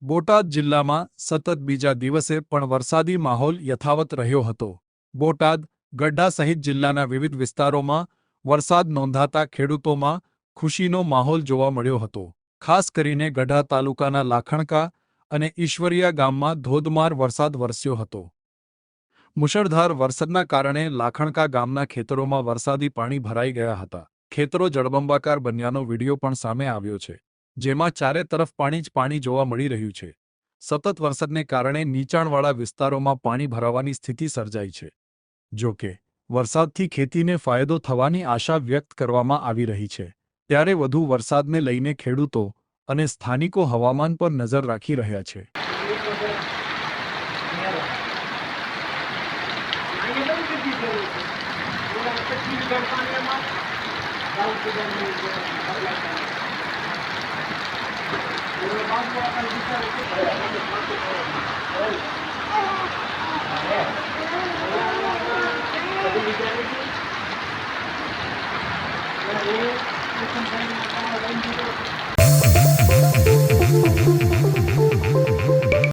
બોટાદ જિલ્લામાં સતત બીજા દિવસે પણ વરસાદી માહોલ યથાવત રહ્યો હતો। બોટાદ, ગઢડા સહિત જિલ્લાના વિવિધ વિસ્તારોમાં વરસાદ નોંધાતા ખેડૂતોમાં ખુશીનો માહોલ જોવા મળ્યો હતો। ખાસ કરીને ગઢડા તાલુકાના લાખણકા અને ઈશ્વરિયા ગામમાં ધોધમાર વરસાદ વરસ્યો હતો। મુશળધાર વરસાદના કારણે લાખણકા ગામના ખેતરોમાં વરસાદી પાણી ભરાઈ ગયા હતા। ખેતરો જળબંબાકાર બન્યાનો વિડીયો પણ સામે આવ્યો છે, જેમાં ચારે તરફ પાણી જ પાણી જોવા મળી રહ્યું છે। સતત વરસાદને કારણે નીચાણવાળા વિસ્તારોમાં પાણી ભરાવાની સ્થિતિ સર્જાઈ છે। જો કે વરસાદથી ખેતીને ફાયદો થવાની આશા વ્યક્ત કરવામાં આવી રહી છે, ત્યારે વધુ વરસાદને લઈને ખેડૂતો અને સ્થાનિકો હવામાન પર નજર રાખી રહ્યા છે।